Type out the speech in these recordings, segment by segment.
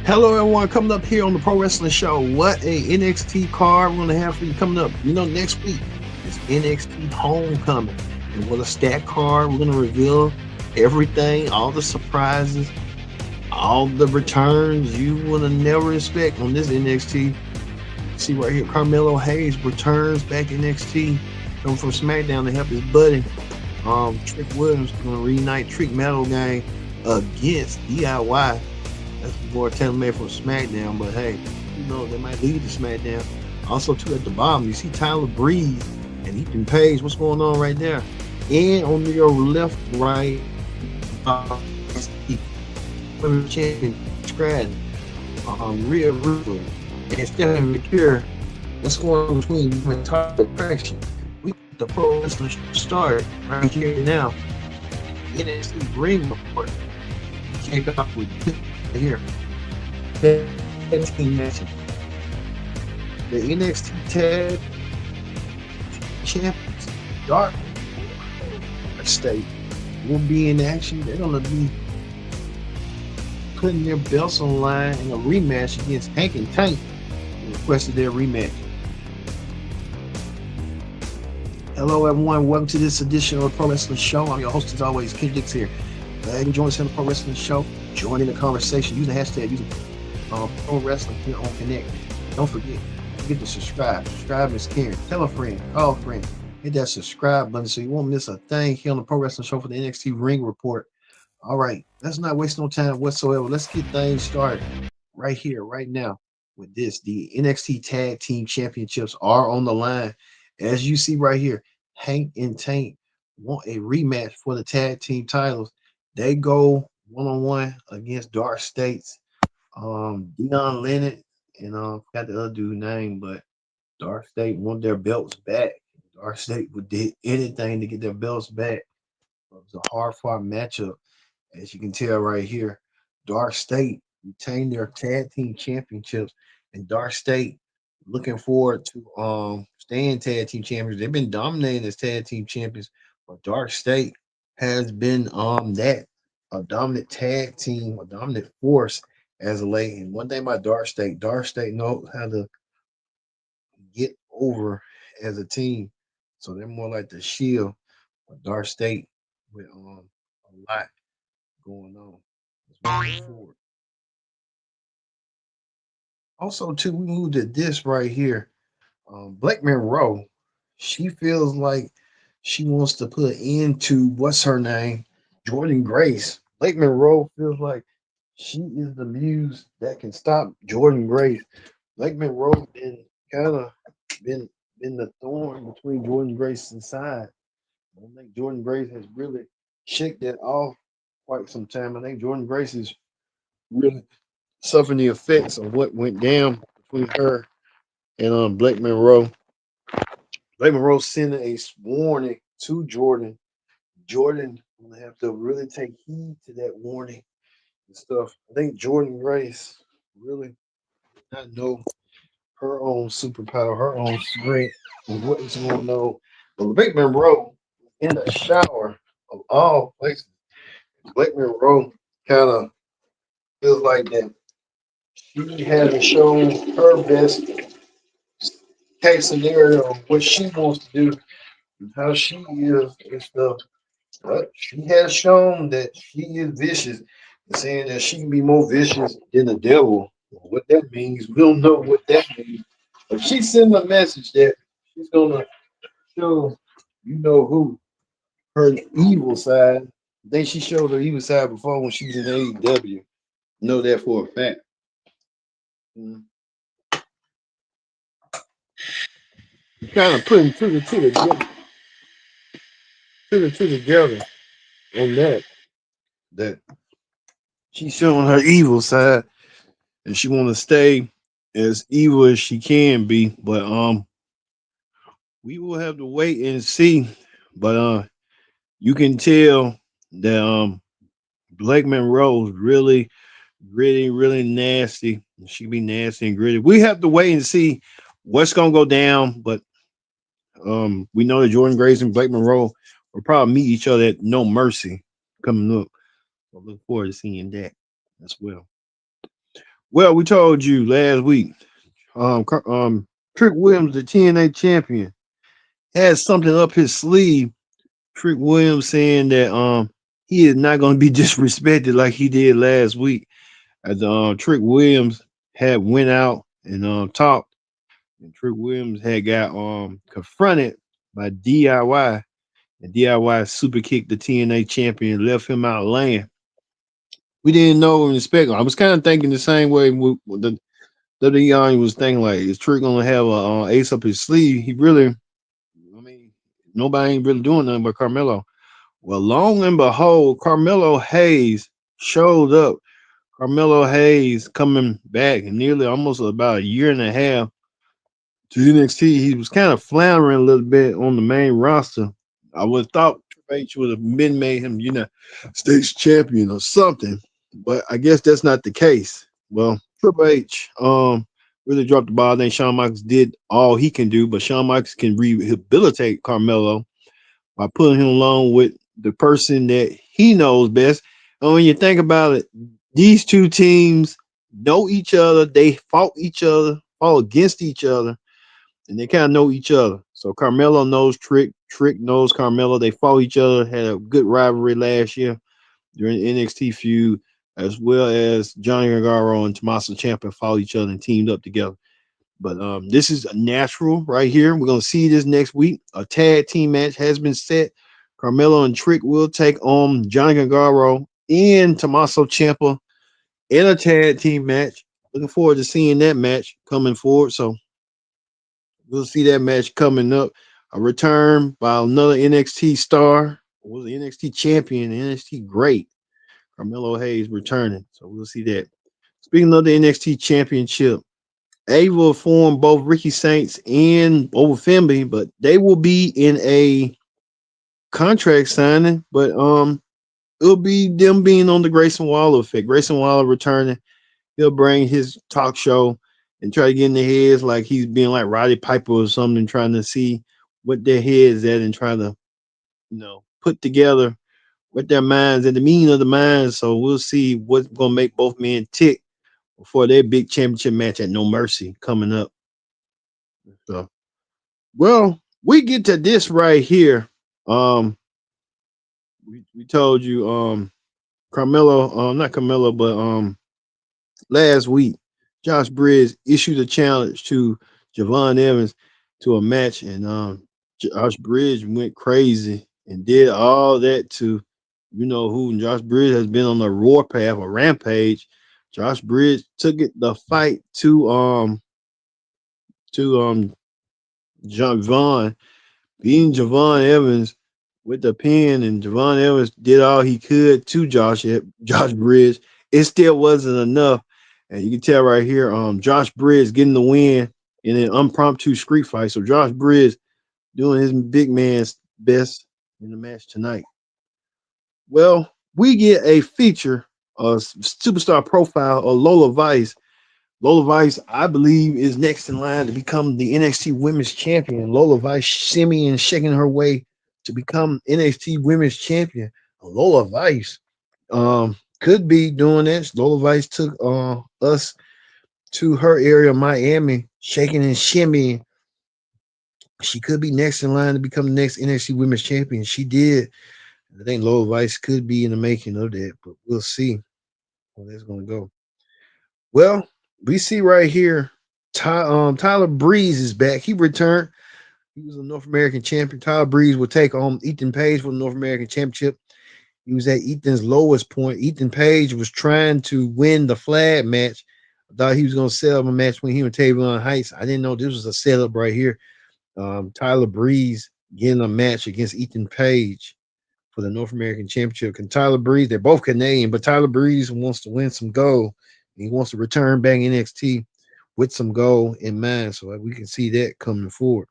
Hello, everyone. Coming up here on the Pro Wrestling Show. What a NXT card we're going to have for you coming up. Next week is NXT Homecoming. And what a stack card. We're going to reveal everything, all the surprises, all the returns you would have never expect on this NXT. See right here, Carmelo Hayes returns back to NXT. Coming from SmackDown to help his buddy. Trick Williams going to reunite Trick Metal Gang against DIY. That's more tailor-made from SmackDown, but hey, they might lead to SmackDown. Also, too, at the bottom, you see Tyler Breeze and Ethan Page. What's going on right there? And on your left, right, champion Stratton, Rhea, Ripley, and Stephanie Vaquer. What's going on between them and Target Attraction? We get the Pro Wrestling started right here now. NXT Ring Report. Kick off with here. The NXT Tag Champions Dark State will be in action. They're going to be putting their belts on line in a rematch against Hank and Tank. They requested their rematch. Hello, everyone. Welcome to this edition of the Pro Wrestling Show. I'm your host, as always, Ken Dix here. Glad you join us on the Pro Wrestling Show. Join in the conversation. Use the hashtag. Use Pro Wrestling here on Connect. Don't forget to subscribe. Subscribe is caring. Tell a friend. Call a friend. Hit that subscribe button so you won't miss a thing here on the Pro Wrestling Show for the NXT Ring Report. All right. Let's not waste no time whatsoever. Let's get things started right here, right now with this. The NXT Tag Team Championships are on the line. As you see right here, Hank and Tank want a rematch for the tag team titles. They go one-on-one against Dark States, Dion Leonard, and got the other dude's name, but Dark State want their belts back. Dark State would do anything to get their belts back. It was a hard-fought matchup, as you can tell right here. Dark State retained their tag team championships, and Dark State looking forward to staying tag team champions. They've been dominating as tag team champions, but Dark State has been a dominant tag team, a dominant force as of late. And one thing about Dark State knows how to get over as a team. So they're more like the Shield, but Dark State with a lot going on. Let's move forward. Also, too, we moved to this right here. Blake Monroe, she feels like she wants to put into what's her name, Jordan Grace. Blake Monroe feels like she is the muse that can stop Jordan Grace. Blake Monroe been kind of been the thorn between Jordan Grace's side. I don't think Jordan Grace has really shook that off quite some time. I think Jordan Grace is really suffering the effects of what went down between her and Blake Monroe. Blake Monroe sent a warning to Jordan. Jordan will have to really take heed to that warning and stuff. I think Jordan Grace really not know her own superpower, her own strength, and what is going on. But Blake Monroe in the shower of all places, Blake Monroe kind of feels like that she hasn't shown her best case scenario of what she wants to do and how she is and stuff. But she has shown that she is vicious, and saying that she can be more vicious than the devil. What that means, we don't know what that means. But she's sending a message that she's gonna show who her evil side. I think she showed her evil side before when she was in AEW. Know that for a fact. Kind of putting two together on that she's showing her evil side and she want to stay as evil as she can be, but we will have to wait and see. But you can tell that Blake Monroe's really really nasty. She be nasty and gritty. We have to wait and see what's gonna go down, but we know that Jordan Grace and Blake Monroe will probably meet each other at No Mercy coming up. So look forward to seeing that as well. Well, we told you last week. Trick Williams, the TNA champion, has something up his sleeve. Trick Williams saying that he is not going to be disrespected like he did last week. As Trick Williams had went out and talked, and Trick Williams had got confronted by DIY, and DIY super kicked the TNA champion, left him out laying. We didn't know and expect. I was kind of thinking the same way with the WWE was thinking like, is Trick gonna have a ace up his sleeve? He really, I mean, nobody ain't really doing nothing but Carmelo. Well, long and behold, Carmelo Hayes showed up. Carmelo Hayes coming back nearly almost about a year and a half to NXT. He was kind of floundering a little bit on the main roster. I would have thought Triple H would have been made him, States champion or something, but I guess that's not the case. Well, Triple H really dropped the ball. I think Shawn Michaels did all he can do, but Shawn Michaels can rehabilitate Carmelo by putting him along with the person that he knows best. And when you think about it, these two teams know each other. They fought each other, fought against each other, and they kind of know each other. So Carmelo knows Trick. Trick knows Carmelo. They fought each other, had a good rivalry last year during the NXT feud, as well as Johnny Gargano and Tommaso Ciampa fought each other and teamed up together. But this is a natural right here. We're gonna see this next week. A tag team match has been set. Carmelo and Trick will take on Johnny Gargano and Tommaso Ciampa in a tag team match. Looking forward to seeing that match coming forward. So we'll see that match coming up. A return by another NXT star, was the NXT champion, NXT great. Carmelo Hayes returning. So we'll see that. Speaking of the NXT championship, they will form both Ricky Saints and over Femi, but they will be in a contract signing. But it'll be them being on the Grayson Waller effect. Grayson Waller returning, he'll bring his talk show and try to get in their heads like he's being like Roddy Piper or something, trying to see what their heads at and trying to, put together what their minds and the meaning of the minds. So we'll see what's gonna make both men tick before their big championship match at No Mercy coming up. So, well, we get to this right here. Um, we told you, Carmelo, not Carmelo, but last week, Josh Bridges issued a challenge to Javon Evans to a match, and Josh Bridges went crazy and did all that to, who. And Josh Bridges has been on a roar path, a rampage. Josh Bridges took the fight to Javon, beating Javon Evans with the pin, and Javon Evans did all he could to Josh Bridges. It still wasn't enough, and you can tell right here, Josh Bridges getting the win in an impromptu street fight. So Josh Bridges doing his big man's best in the match tonight. Well, we get a feature, a superstar profile of Lola Vice. Lola Vice, I believe, is next in line to become the NXT Women's Champion. Lola Vice shimmying, shaking her way to become NXT Women's Champion. Lola Vice could be doing this. Lola Vice took us to her area, Miami, shaking and shimmying. She could be next in line to become the next NXT Women's Champion. She did. I think Lola Vice could be in the making of that, but we'll see how that's going to go. Well, we see right here, Tyler Breeze is back. He returned. He was a North American champion. Tyler Breeze will take on Ethan Page for the North American Championship. He was at Ethan's lowest point. Ethan Page was trying to win the flag match. I thought he was going to set up a match between him and Tavion Heights. I didn't know this was a setup right here. Tyler Breeze getting a match against Ethan Page for the North American Championship. And Tyler Breeze, they're both Canadian, but Tyler Breeze wants to win some gold. He wants to return back NXT with some gold in mind, so we can see that coming forward.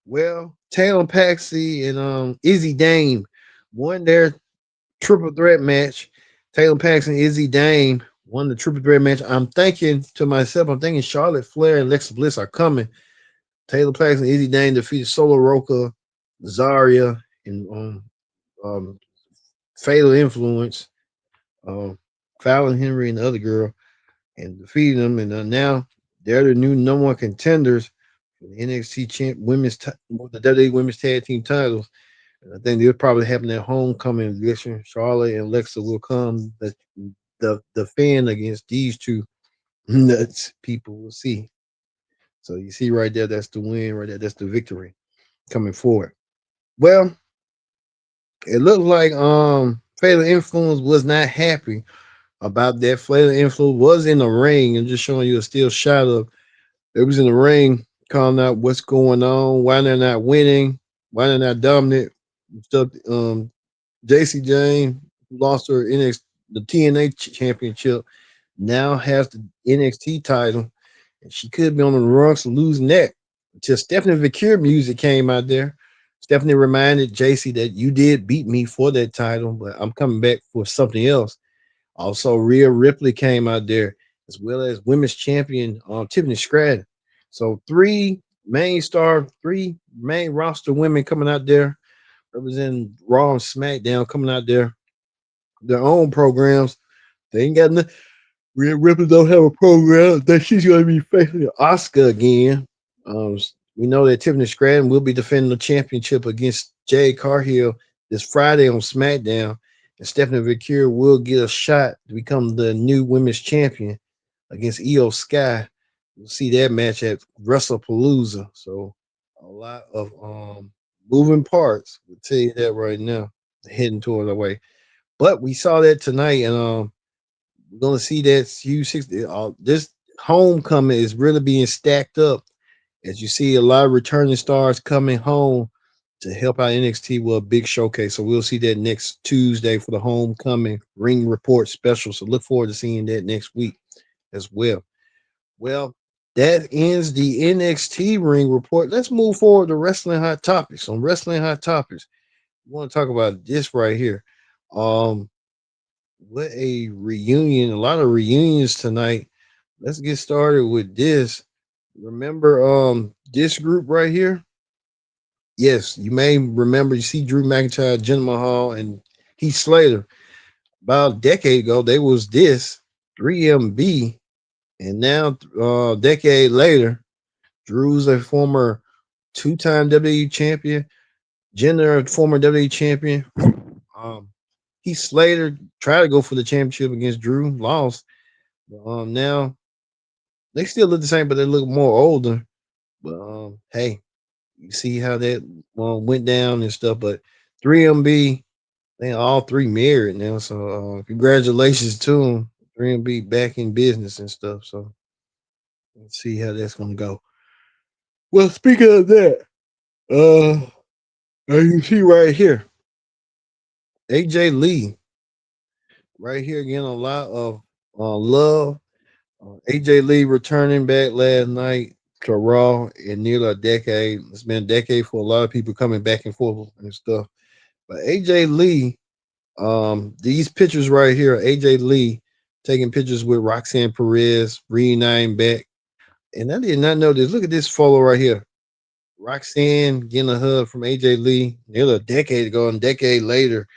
Well, Taylor Paxley and Izzy Dame won their triple threat match. Taylor Paxley and Izzy Dame won the triple threat match. I'm thinking to myself, I'm thinking Charlotte Flair and Alexa Bliss are coming. Taylor Paxley and Izzy Dame defeated Solo Roca, Zarya, and Fatal Influence. Fallon Henry and the other girl and defeated them. And now they're the new number one contenders for the NXT the WWE Women's Tag Team titles. And I think they'll probably have their homecoming edition. Charlotte and Alexa will come. The fan against these two nuts people will see. So you see right there, that's the win right there. That's the victory coming forward. Well, it looked like Fatal Influence was not happy about that. Fatal Influence was in the ring and just showing you a still shot of it was in the ring, calling out what's going on, why they're not winning, why they're not dominant. Stuff. JC Jane lost her the TNA championship, now has the NXT title, and she could be on the run to losing that. Until Stephanie Vaquer music came out there. Stephanie reminded JC that you did beat me for that title, but I'm coming back for something else. Also, Rhea Ripley came out there, as well as women's champion Tiffany Stratton. So three main roster women coming out there, representing Raw and SmackDown coming out there, their own programs. They ain't got nothing. Rhea Ripley don't have a program that she's going to be facing Oscar again. Um, we know that Tiffany Stratton will be defending the championship against Jade Cargill this Friday on SmackDown, and Stephanie Vaquer will get a shot to become the new women's champion against Io Sky. We'll see that match at WrestlePalooza. So a lot of moving parts. We'll tell you that right now, heading toward the way. But we saw that tonight, and we're gonna see that U60. This homecoming is really being stacked up as you see a lot of returning stars coming home to help out NXT with a big showcase. So we'll see that next Tuesday for the homecoming ring report special. So look forward to seeing that next week as well. Well, that ends the NXT ring report. Let's move forward to wrestling hot topics. On wrestling hot topics, we want to talk about this right here. Um, what a reunion! A lot of reunions tonight. Let's get started with this. Remember this group right here? Yes, you may remember you see Drew McIntyre, Jinder Mahal, and Heath Slater. About a decade ago, they was this 3MB, and now a decade later, Drew's a former two-time WWE champion, Jinder a former WWE champion. Um, Heath Slater tried to go for the championship against Drew, lost. Now they still look the same, but they look more older. But hey, you see how that went down and stuff. But 3MB, they all three married now. So congratulations to them. 3MB back in business and stuff. So let's see how that's gonna go. Well, speaking of that, as you see right here, AJ Lee, right here getting a lot of love. AJ Lee returning back last night to Raw in nearly a decade. It's been a decade for a lot of people coming back and forth and stuff. But AJ Lee, these pictures right here, AJ Lee taking pictures with Roxanne Perez, reuniting back. And I did not know this. Look at this photo right here. Roxanne getting a hug from AJ Lee nearly a decade ago, and a decade later,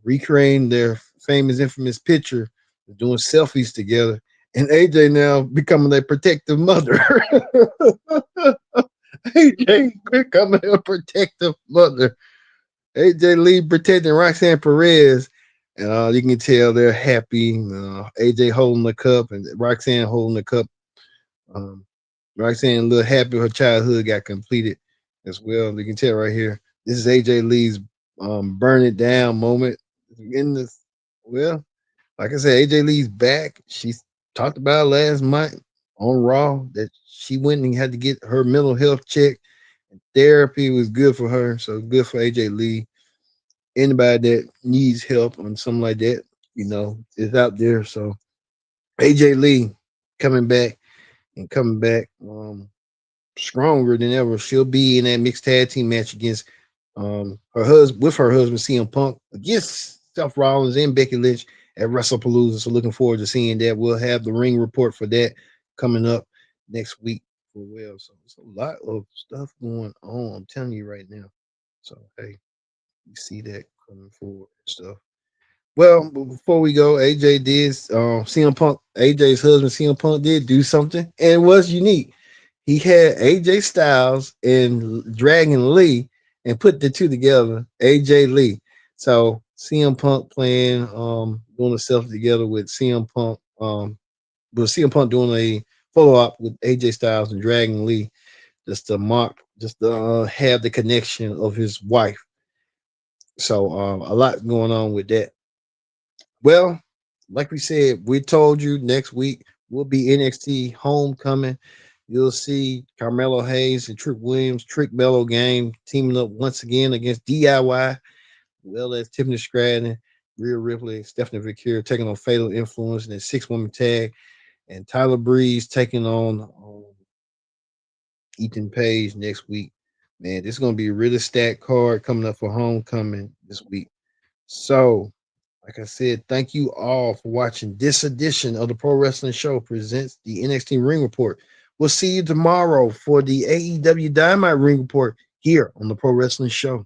recreating their famous, infamous picture, doing selfies together. And AJ now becoming a protective mother. AJ becoming a protective mother. AJ Lee protecting Roxanne Perez. And you can tell they're happy. AJ holding the cup and Roxanne holding the cup. Um, Roxanne a little happy her childhood got completed as well. You can tell right here. This is AJ Lee's burn it down moment. In this, well, like I said, AJ Lee's back. She talked about last month on Raw that she went and had to get her mental health checked. Therapy was good for her, so good for AJ Lee. Anybody that needs help on something like that, is out there. So AJ Lee coming back and coming back stronger than ever. She'll be in that mixed tag team match against her husband with her husband CM Punk against Seth Rollins and Becky Lynch at WrestlePalooza. So looking forward to seeing that. We'll have the ring report for that coming up next week for well. So it's a lot of stuff going on. I'm telling you right now. So hey, you see that coming forward and stuff. Well, before we go, AJ did CM Punk, AJ's husband CM Punk did do something, and it was unique. He had AJ Styles and Dragon Lee and put the two together, AJ Lee. So CM Punk playing doing himself together with CM Punk, with CM Punk doing a follow up with AJ Styles and Dragon Lee just to mock, just to have the connection of his wife. So a lot going on with that. Well, like we said, we told you next week will be NXT Homecoming. You'll see Carmelo Hayes and Trick Williams, Trick Mello game teaming up once again against DIY, well as Tiffany Stratton, Rhea Ripley, Stephanie Vaquer taking on Fatal Influence in a six-woman tag, and Tyler Breeze taking on Ethan Page next week. Man, this is going to be a really stacked card coming up for Homecoming this week. So, like I said, thank you all for watching this edition of the Pro Wrestling Show presents the NXT Ring Report. We'll see you tomorrow for the AEW Dynamite Ring Report here on the Pro Wrestling Show.